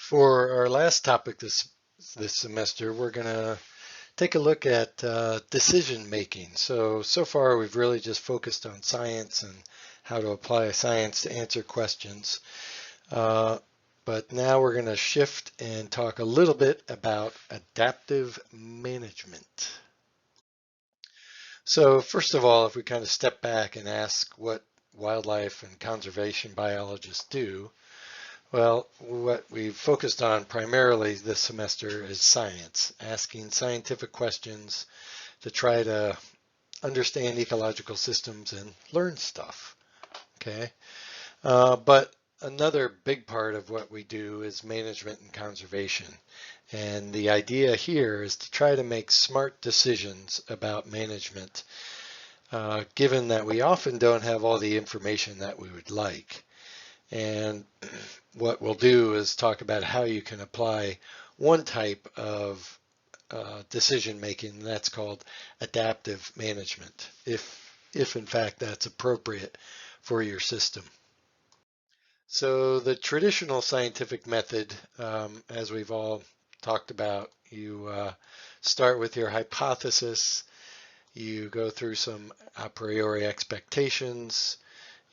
For our last topic this semester, we're going to take a look at decision making. So far we've really just focused on science and how to apply science to answer questions. Uh, but now we're going to shift and talk a little bit about adaptive management. So first of all, if we kind of step back and ask what wildlife and conservation biologists do, well, what we've focused on primarily this semester is science, asking scientific questions to try to understand ecological systems and learn stuff. Okay, but another big part of what we do is management and conservation. And the idea here is to try to make smart decisions about management, given that we often don't have all the information that we would like. And what we'll do is talk about how you can apply one type of decision making, and that's called adaptive management, if in fact that's appropriate for your system. So the traditional scientific method, as we've all talked about, you start with your hypothesis, you go through some a priori expectations,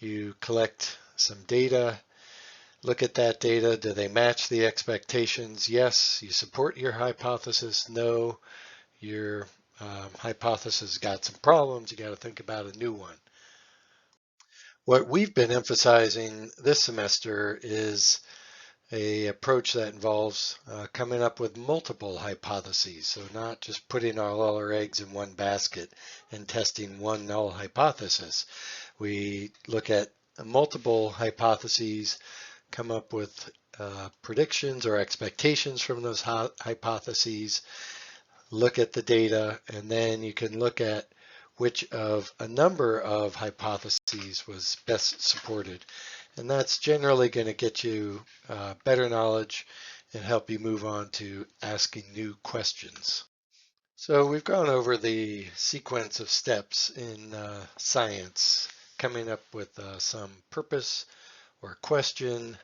you collect some data, look at that data. Do they match the expectations? Yes, you support your hypothesis. No, your hypothesis got some problems. You got to think about a new one. What we've been emphasizing this semester is a approach that involves coming up with multiple hypotheses. So not just putting all our eggs in one basket and testing one null hypothesis. We look at multiple hypotheses, come up with predictions or expectations from those hypotheses, look at the data, and then you can look at which of a number of hypotheses was best supported. And that's generally going to get you better knowledge and help you move on to asking new questions. So we've gone over the sequence of steps in science, coming up with some purpose or question,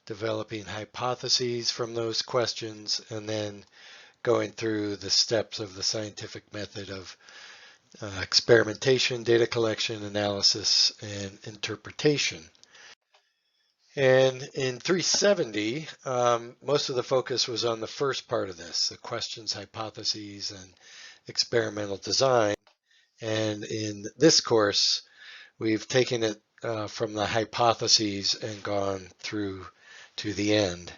developing hypotheses from those questions, and then going through the steps of the scientific method of experimentation, data collection, analysis, and interpretation. And in 370, most of the focus was on the first part of this, the questions, hypotheses, and experimental design. And in this course, we've taken it from the hypotheses and gone through to the end.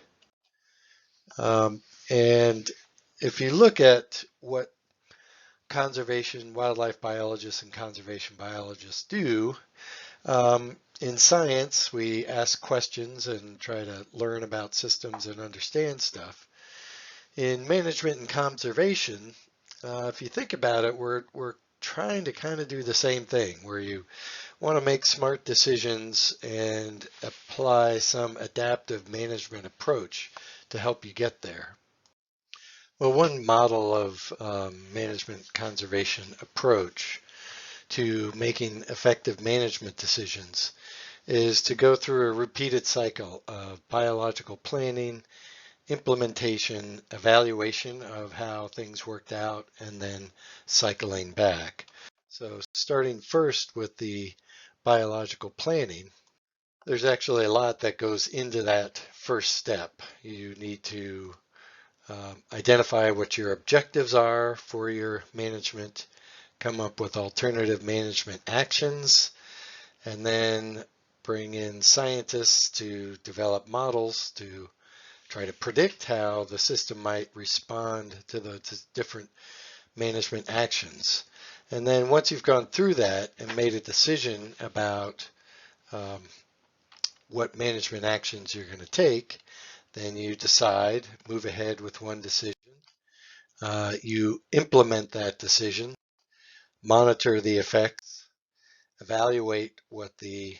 And if you look at what wildlife biologists and conservation biologists do, in science, we ask questions and try to learn about systems and understand stuff. In management and conservation, if you think about it, we're trying to kind of do the same thing, where you want to make smart decisions and apply some adaptive management approach to help you get there. Well, one model of management conservation approach to making effective management decisions is to go through a repeated cycle of biological planning, implementation, evaluation of how things worked out, and then cycling back. So starting first with the biological planning, there's actually a lot that goes into that first step. You need to identify what your objectives are for your management, come up with alternative management actions, and then bring in scientists to develop models to try to predict how the system might respond to the different management actions. And then once you've gone through that and made a decision about what management actions you're going to take, then you decide, move ahead with one decision. You implement that decision, monitor the effects, evaluate what the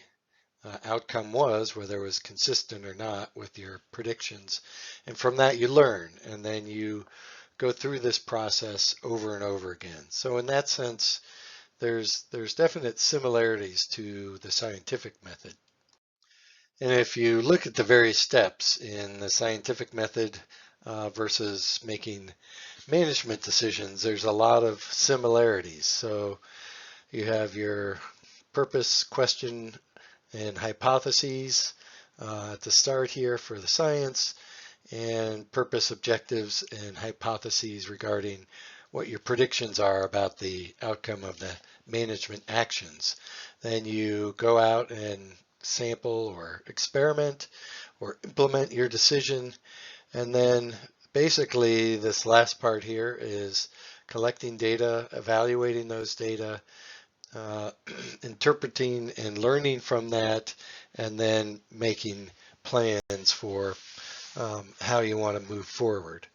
outcome was, whether it was consistent or not with your predictions. And from that you learn, and then you go through this process over and over again. So in that sense, there's definite similarities to the scientific method. And if you look at the various steps in the scientific method versus making management decisions, there's a lot of similarities. So you have your purpose, question, and hypotheses at the start here for the science, and purpose, objectives, and hypotheses regarding what your predictions are about the outcome of the management actions. Then you go out and sample or experiment or implement your decision. And then basically this last part here is collecting data, evaluating those data, uh, interpreting and learning from that, and then making plans for how you want to move forward.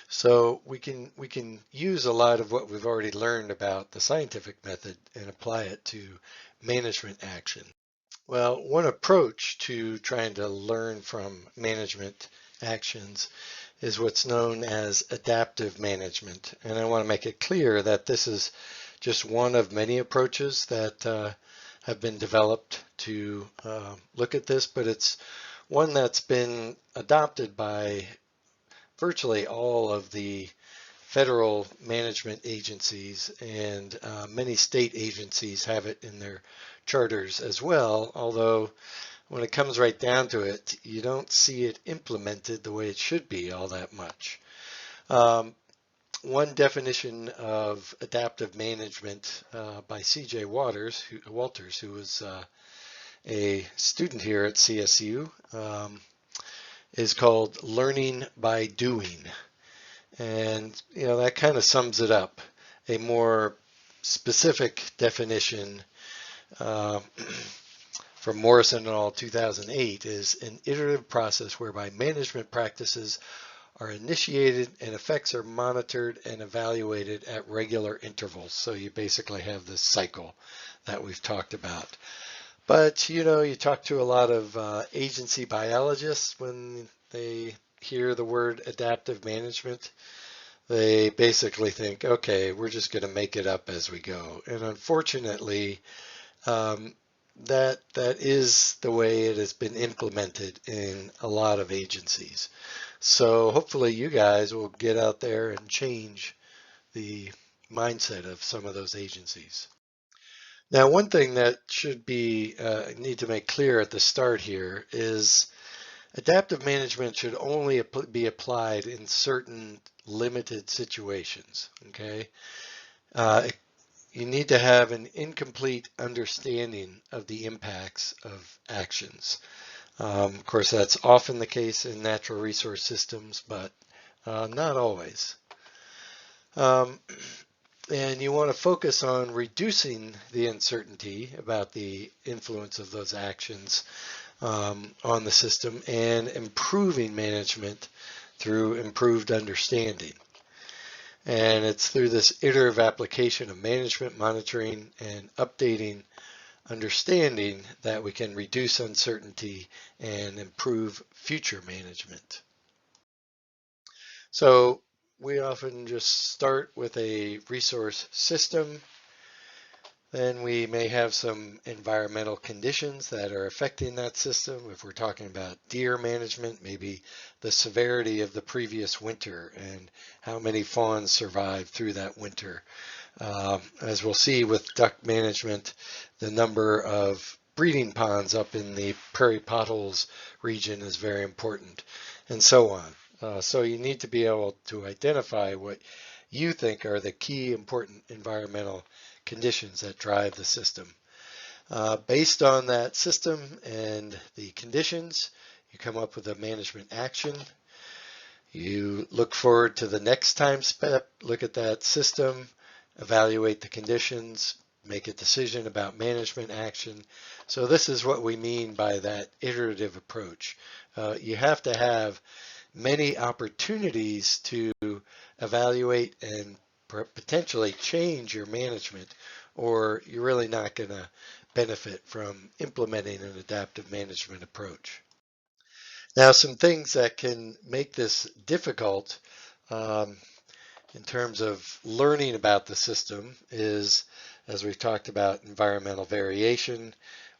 So we can use a lot of what we've already learned about the scientific method and apply it to management action. Well, one approach to trying to learn from management actions is what's known as adaptive management. And I want to make it clear that this is just one of many approaches that have been developed to look at this, but it's one that's been adopted by virtually all of the federal management agencies, and many state agencies have it in their charters as well, although when it comes right down to it, you don't see it implemented the way it should be all that much. Um, One definition of adaptive management by C.J. Walters, who was a student here at CSU, is called learning by doing. And that kind of sums it up. A more specific definition uh, from Morrison et al. 2008 is an iterative process whereby management practices are initiated and effects are monitored and evaluated at regular intervals. So you basically have this cycle that we've talked about. But you talk to a lot of agency biologists when they hear the word adaptive management. They basically think, okay, we're just going to make it up as we go. And unfortunately, um, that is the way it has been implemented in a lot of agencies. So hopefully you guys will get out there and change the mindset of some of those agencies. Now, one thing that should be need to make clear at the start here is adaptive management should only be applied in certain limited situations. Okay, uh, you need to have an incomplete understanding of the impacts of actions. Of course, that's often the case in natural resource systems, but not always. Um, and you want to focus on reducing the uncertainty about the influence of those actions on the system and improving management through improved understanding. And it's through this iterative application of management, monitoring, and updating understanding that we can reduce uncertainty and improve future management. So we often just start with a resource system. Then we may have some environmental conditions that are affecting that system. If we're talking about deer management, maybe the severity of the previous winter and how many fawns survived through that winter. As we'll see with duck management, the number of breeding ponds up in the prairie potholes region is very important, and so on. So you need to be able to identify what you think are the key important environmental conditions that drive the system. Based on that system and the conditions, you come up with a management action. You look forward to the next time step, look at that system, evaluate the conditions, make a decision about management action. So this is what we mean by that iterative approach. You have to have many opportunities to evaluate and potentially change your management, or you're really not going to benefit from implementing an adaptive management approach. Now, some things that can make this difficult um, in terms of learning about the system is, as we've talked about, environmental variation.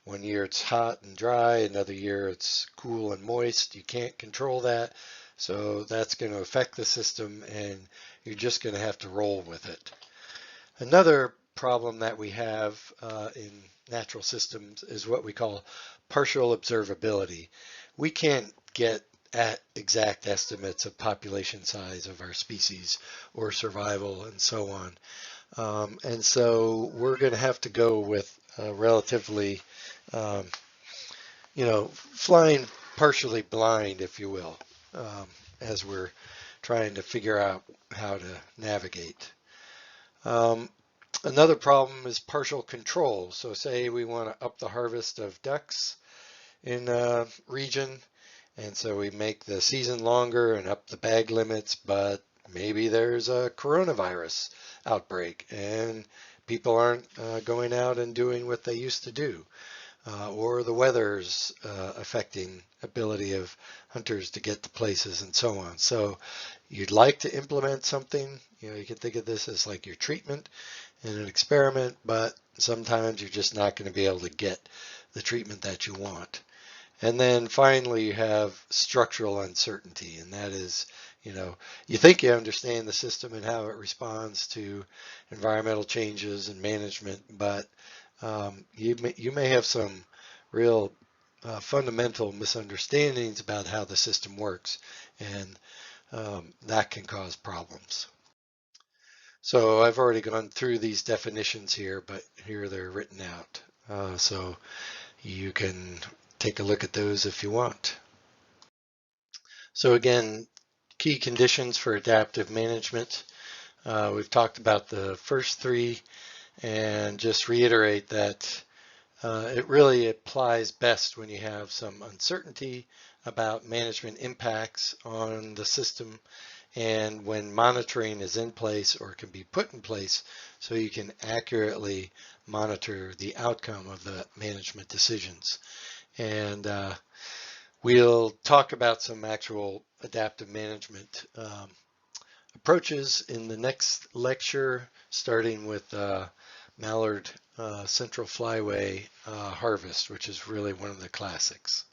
One year it's hot and dry, another year it's cool and moist. You can't control that. So that's going to affect the system and you're just going to have to roll with it. Another problem that we have in natural systems is what we call partial observability. We can't get at exact estimates of population size of our species or survival and so on. And so we're going to have to go with relatively, um, flying partially blind, if you will, as we're trying to figure out how to navigate. Um, Another problem is partial control. So say we want to up the harvest of ducks in a region, and so we make the season longer and up the bag limits, but maybe there's a coronavirus outbreak and people aren't going out and doing what they used to do. Or the weather's affecting ability of hunters to get to places and so on. So you'd like to implement something, you can think of this as like your treatment in an experiment, but sometimes you're just not going to be able to get the treatment that you want. And then finally, you have structural uncertainty, and that is, you think you understand the system and how it responds to environmental changes and management, but you may have some real fundamental misunderstandings about how the system works, and that can cause problems. So I've already gone through these definitions here, but here they're written out. So you can take a look at those if you want. So again, key conditions for adaptive management. We've talked about the first three and just reiterate that it really applies best when you have some uncertainty about management impacts on the system and when monitoring is in place or can be put in place so you can accurately monitor the outcome of the management decisions. And we'll talk about some actual adaptive management approaches in the next lecture, starting with mallard central flyway harvest, which is really one of the classics.